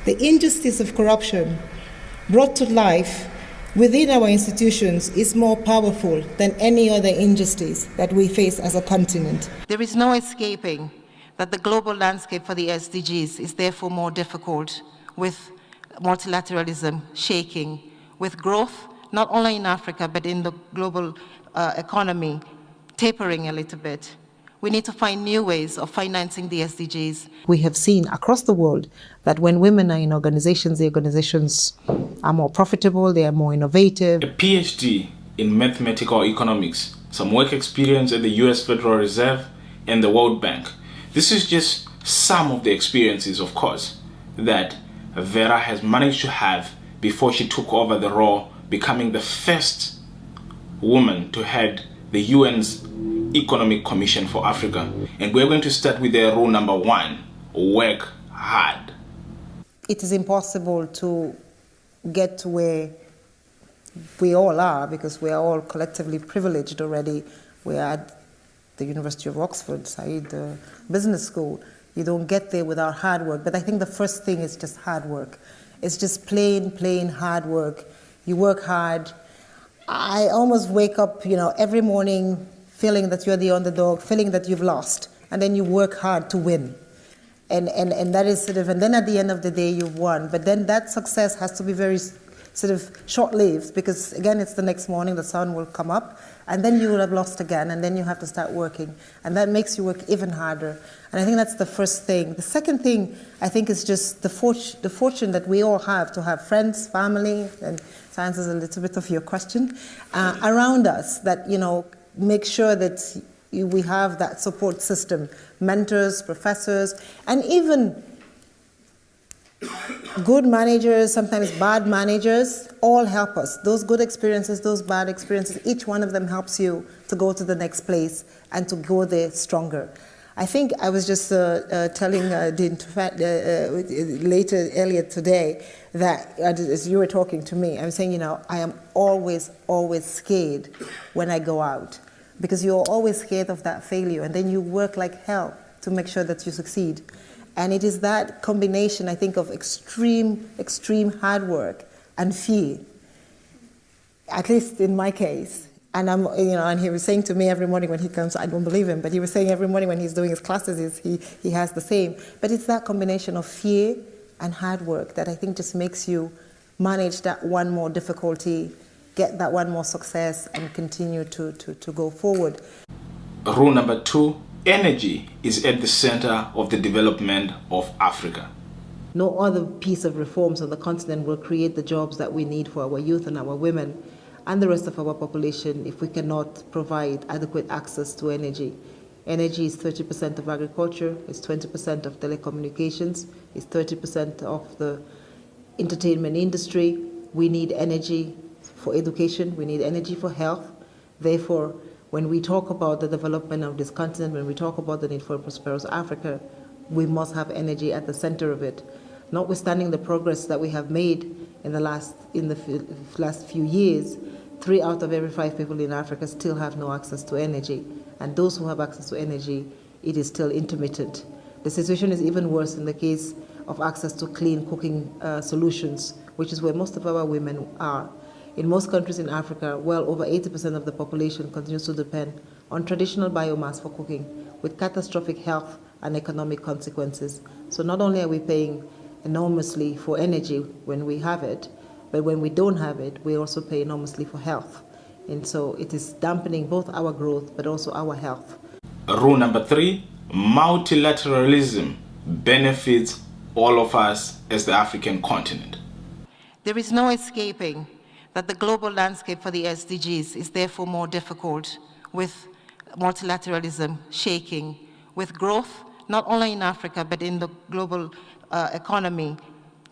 The injustice of corruption brought to life within our institutions is more powerful than any other injustice that we face as a continent. There is no escaping that the global landscape for the SDGs is therefore more difficult, with multilateralism shaking, with growth not only in Africa but in the global economy tapering a little bit. We need to find new ways of financing the SDGs. We have seen across the world that when women are in organizations, the organizations are more profitable, they are more innovative. A PhD in mathematical economics, some work experience at the US Federal Reserve and the World Bank. This is just some of the experiences, of course, that Vera has managed to have before she took over the role, becoming the first woman to head the UN's Economic Commission for Africa. And we're going to start with the rule number 1, work hard. It is impossible to get to where we all are because we are all collectively privileged already. We are at the University of Oxford, Said Business School. You don't get there without hard work. But I think the first thing is just hard work. It's just plain hard work. You work hard. I almost wake up, every morning feeling that you're the underdog, feeling that you've lost, and then you work hard to win. And that is and then at the end of the day, you've won. But then that success has to be very short-lived because, again, it's the next morning, the sun will come up, and then you will have lost again, and then you have to start working. And that makes you work even harder. And I think that's the first thing. The second thing, I think, is just the fortune that we all have to have friends, family, and science is a little bit of your question, around us that, make sure that we have that support system, mentors, professors, and even good managers, sometimes bad managers, all help us. Those good experiences, those bad experiences, each one of them helps you to go to the next place and to go there stronger. I think I was just telling Dean earlier today that as you were talking to me, I was saying, I am always scared when I go out because you're always scared of that failure and then you work like hell to make sure that you succeed. And it is that combination, I think, of extreme hard work and fear, at least in my case. And and he was saying to me every morning when he comes, I don't believe him, but he was saying every morning when he's doing his classes, he has the same. But it's that combination of fear and hard work that I think just makes you manage that one more difficulty, get that one more success, and continue to go forward. Rule number 2, energy is at the center of the development of Africa. No other piece of reforms on the continent will create the jobs that we need for our youth and our women and the rest of our population if we cannot provide adequate access to energy. Energy is 30% of agriculture, it's 20% of telecommunications, it's 30% of the entertainment industry. We need energy for education, we need energy for health. Therefore, when we talk about the development of this continent, when we talk about the need for a prosperous Africa, we must have energy at the center of it. Notwithstanding the progress that we have made in the last few years, 3 out of every 5 people in Africa still have no access to energy. And those who have access to energy, it is still intermittent. The situation is even worse in the case of access to clean cooking solutions, which is where most of our women are. In most countries in Africa, well over 80% of the population continues to depend on traditional biomass for cooking, with catastrophic health and economic consequences. So not only are we paying enormously for energy when we have it, but when we don't have it, we also pay enormously for health. And so it is dampening both our growth, but also our health. Rule number 3, multilateralism benefits all of us as the African continent. There is no escaping that the global landscape for the SDGs is therefore more difficult, with multilateralism shaking, with growth not only in Africa but in the global economy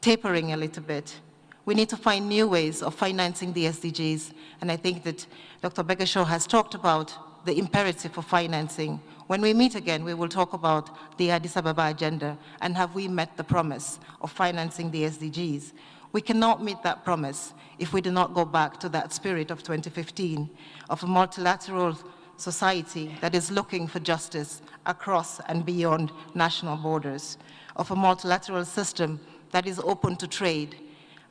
tapering a little bit. We need to find new ways of financing the SDGs, and I think that Dr. Begashaw has talked about the imperative for financing. When we meet again, we will talk about the Addis Ababa agenda and have we met the promise of financing the SDGs. We cannot meet that promise if we do not go back to that spirit of 2015, of a multilateral society that is looking for justice across and beyond national borders, of a multilateral system that is open to trade.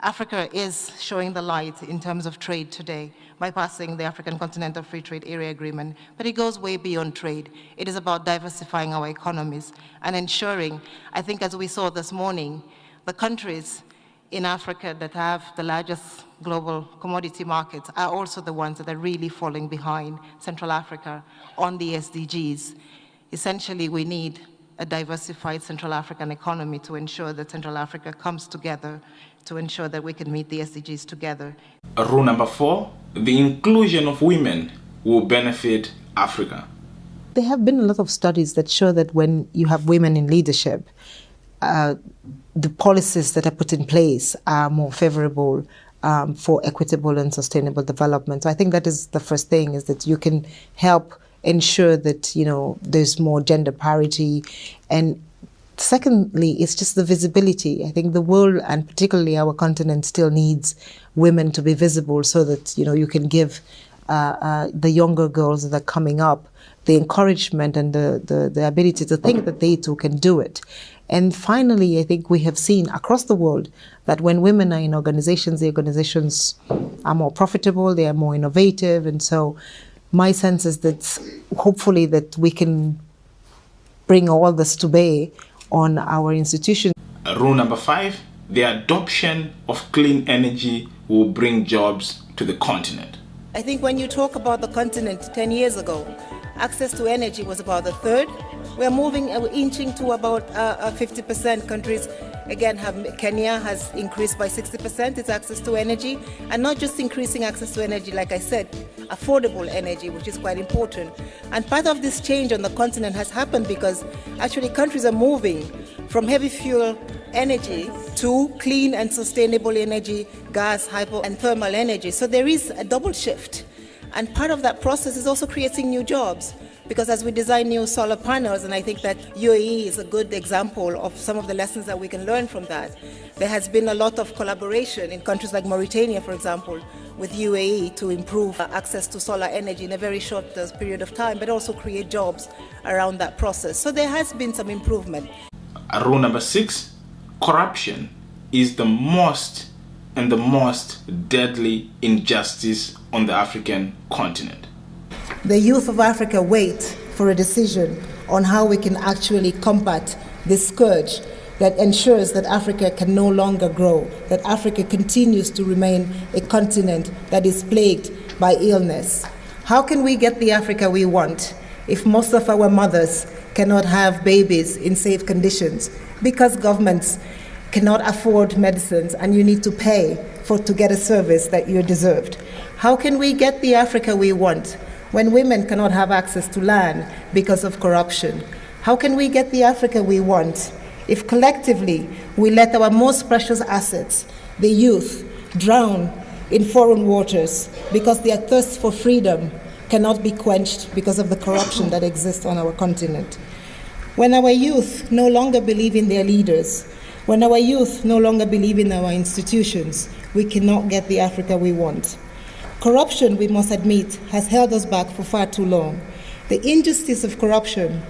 Africa is showing the light in terms of trade today by passing the African Continental Free Trade Area Agreement, but it goes way beyond trade. It is about diversifying our economies and ensuring, I think as we saw this morning, the countries in Africa that have the largest global commodity markets are also the ones that are really falling behind Central Africa on the SDGs. Essentially, we need a diversified Central African economy to ensure that Central Africa comes together to ensure that we can meet the SDGs together. Rule number 4, the inclusion of women will benefit Africa. There have been a lot of studies that show that when you have women in leadership, the policies that are put in place are more favorable for equitable and sustainable development. So I think that is the first thing, is that you can help ensure that, you know, there's more gender parity. And secondly, it's just the visibility. I think the world, and particularly our continent, still needs women to be visible so that, you know, you can give the younger girls that are coming up the encouragement and the ability to think that they too can do it. And finally, I think we have seen across the world that when women are in organizations, the organizations are more profitable, they are more innovative. And so my sense is that hopefully that we can bring all this to bear on our institutions. Rule number 5, the adoption of clean energy will bring jobs to the continent. I think when you talk about the continent 10 years ago, access to energy was about a third. We're inching to about 50%. Countries, again, Kenya has increased by 60% its access to energy, and not just increasing access to energy, like I said, affordable energy, which is quite important. And part of this change on the continent has happened because actually countries are moving from heavy fuel energy to clean and sustainable energy, gas, hypo and thermal energy. So there is a double shift. And part of that process is also creating new jobs, because as we design new solar panels, and I think that UAE is a good example of some of the lessons that we can learn from that. There has been a lot of collaboration in countries like Mauritania, for example, with UAE to improve access to solar energy in a very short period of time, but also create jobs around that process. So there has been some improvement. Rule number 6, corruption is the most deadly injustice on the African continent. The youth of Africa wait for a decision on how we can actually combat this scourge that ensures that Africa can no longer grow, that Africa continues to remain a continent that is plagued by illness. How can we get the Africa we want if most of our mothers cannot have babies in safe conditions because governments cannot afford medicines and you need to pay to get a service that you deserved? How can we get the Africa we want when women cannot have access to land because of corruption? How can we get the Africa we want if collectively we let our most precious assets, the youth, drown in foreign waters because their thirst for freedom cannot be quenched because of the corruption that exists on our continent? When our youth no longer believe in their leaders, when our youth no longer believe in our institutions, we cannot get the Africa we want. Corruption, we must admit, has held us back for far too long. The injustice of corruption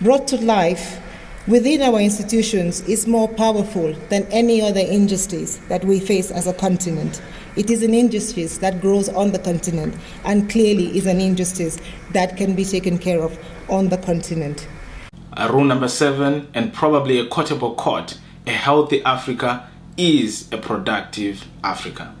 brought to life within our institutions is more powerful than any other injustice that we face as a continent. It is an injustice that grows on the continent and clearly is an injustice that can be taken care of on the continent. Rule number 7, and probably a quotable quote, a healthy Africa is a productive Africa.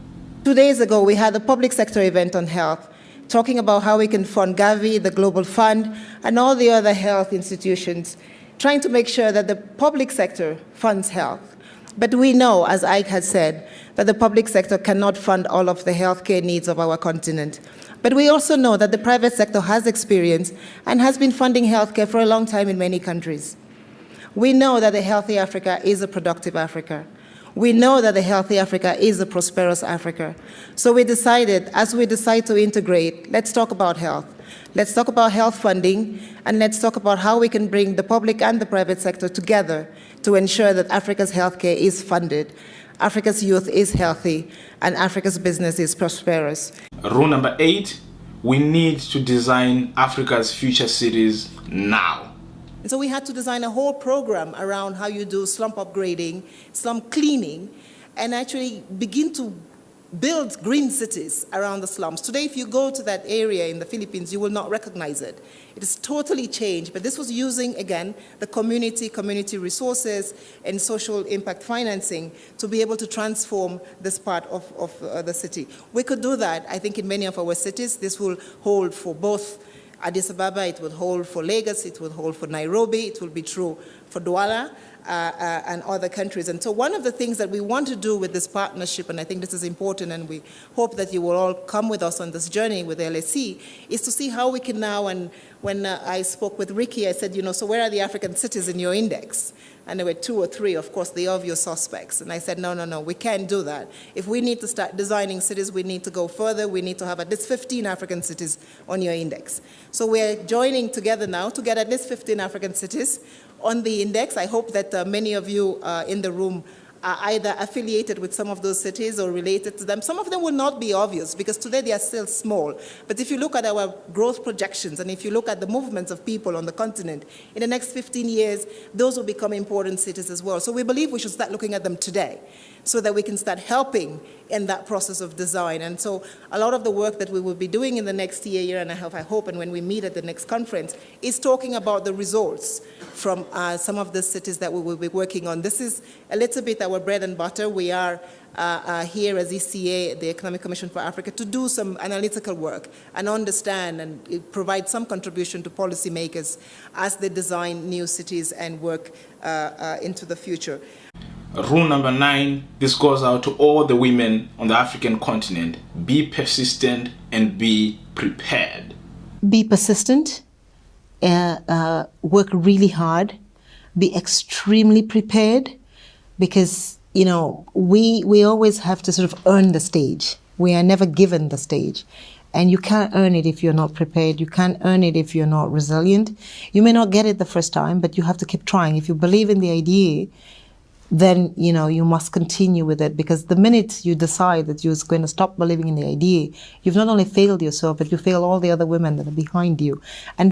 2 days ago, we had a public sector event on health, talking about how we can fund Gavi, the Global Fund, and all the other health institutions, trying to make sure that the public sector funds health. But we know, as Ike has said, that the public sector cannot fund all of the healthcare needs of our continent. But we also know that the private sector has experience and has been funding healthcare for a long time in many countries. We know that a healthy Africa is a productive Africa. We know that a healthy Africa is a prosperous Africa. So we decided, as we decide to integrate, let's talk about health. Let's talk about health funding, and let's talk about how we can bring the public and the private sector together to ensure that Africa's healthcare is funded, Africa's youth is healthy, and Africa's business is prosperous. Rule number 8, we need to design Africa's future cities now. And so we had to design a whole program around how you do slum upgrading, slum cleaning, and actually begin to build green cities around the slums. Today, if you go to that area in the Philippines, you will not recognize it. It is totally changed, but this was using, again, the community resources, and social impact financing to be able to transform this part of the city. We could do that, I think, in many of our cities. This will hold for both Addis Ababa, it will hold for Lagos, it will hold for Nairobi, it will be true for Douala, and other countries. And so one of the things that we want to do with this partnership, and I think this is important, and we hope that you will all come with us on this journey with LSE, is to see how we can now, and when I spoke with Ricky, I said, so where are the African cities in your index? And there were 2 or 3, of course, the obvious suspects. And I said, no, we can't do that. If we need to start designing cities, we need to go further. We need to have at least 15 African cities on your index. So we're joining together now to get at least 15 African cities on the index. I hope that many of you in the room are either affiliated with some of those cities or related to them. Some of them will not be obvious because today they are still small. But if you look at our growth projections and if you look at the movements of people on the continent, in the next 15 years, those will become important cities as well. So we believe we should start looking at them today so that we can start helping in that process of design. And so a lot of the work that we will be doing in the next year and a half, I hope, and when we meet at the next conference, is talking about the results from some of the cities that we will be working on. This is a little bit our bread and butter. We are here as ECA, the Economic Commission for Africa, to do some analytical work and understand and provide some contribution to policymakers as they design new cities and work into the future. Rule number 9, this goes out to all the women on the African continent. Be persistent and be prepared. Be persistent, work really hard, be extremely prepared, because, we always have to sort of earn the stage. We are never given the stage. And you can't earn it if you're not prepared. You can't earn it if you're not resilient. You may not get it the first time, but you have to keep trying. If you believe in the idea, then you must continue with it, because the minute you decide that you're going to stop believing in the idea, you've not only failed yourself, but you fail all the other women that are behind you. And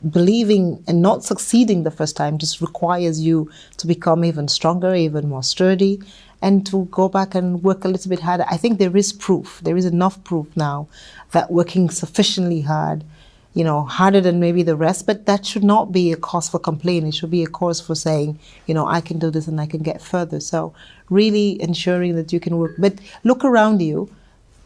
believing and not succeeding the first time just requires you to become even stronger, even more sturdy, and to go back and work a little bit harder. I think there is proof, there is enough proof now that working sufficiently hard, harder than maybe the rest, but that should not be a cause for complaint. It should be a cause for saying, I can do this and I can get further. So really ensuring that you can work, but look around you,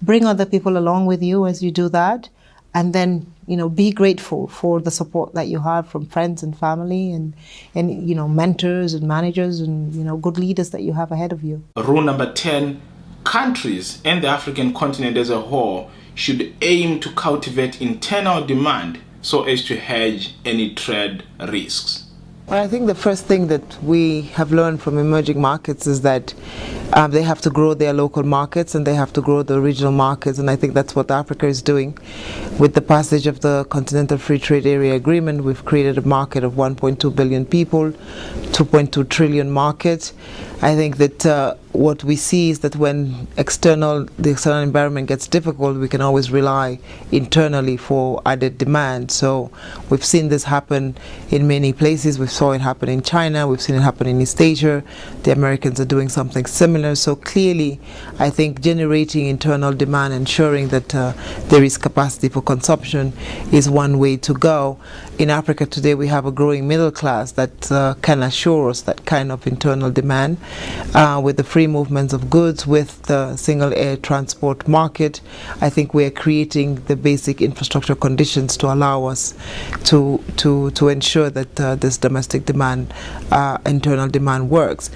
bring other people along with you as you do that, and then, be grateful for the support that you have from friends and family and mentors and managers and, good leaders that you have ahead of you. Rule number 10, countries and the African continent as a whole should aim to cultivate internal demand so as to hedge any trade risks. Well, I think the first thing that we have learned from emerging markets is that they have to grow their local markets and they have to grow the regional markets, and I think that's what Africa is doing. With the passage of the Continental Free Trade Area Agreement, we've created a market of 1.2 billion people, 2.2 trillion market. I think that what we see is that when the external environment gets difficult, we can always rely internally for added demand. So we've seen this happen in many places. We saw it happen in China. We've seen it happen in East Asia. The Americans are doing something similar. So clearly, I think generating internal demand, ensuring that there is capacity for consumption is one way to go. In Africa today, we have a growing middle class that can assure us that kind of internal demand. With the free movements of goods, with the single air transport market, I think we are creating the basic infrastructure conditions to allow us to ensure that this domestic demand, internal demand works.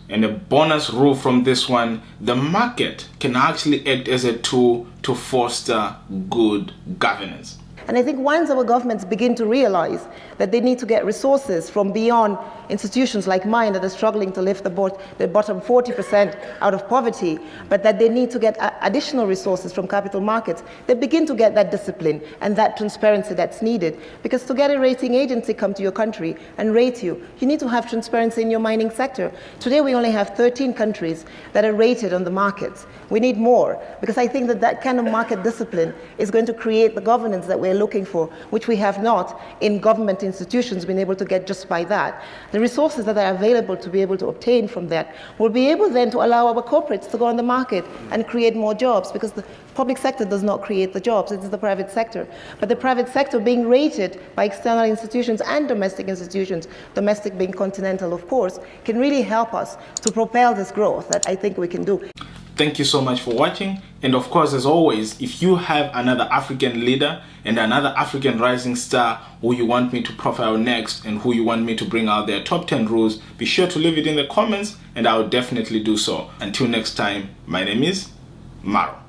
And a bonus rule from this one, the market can actually act as a tool to foster good governance. And I think once our governments begin to realize that they need to get resources from beyond institutions like mine that are struggling to lift the bottom 40% out of poverty, but that they need to get additional resources from capital markets, they begin to get that discipline and that transparency that's needed. Because to get a rating agency come to your country and rate you, you need to have transparency in your mining sector. Today we only have 13 countries that are rated on the markets. We need more, because I think that that kind of market discipline is going to create the governance that we're looking for, which we have not in government institutions been able to get just by that. The resources that are available to be able to obtain from that will be able then to allow our corporates to go on the market and create more jobs, because the public sector does not create the jobs, it is the private sector. But the private sector being rated by external institutions and domestic institutions, domestic being continental of course, can really help us to propel this growth that I think we can do. Thank you so much for watching. And of course, as always, if you have another African leader and another African rising star who you want me to profile next and who you want me to bring out their top 10 rules, be sure to leave it in the comments and I will definitely do so. Until next time, my name is Maro.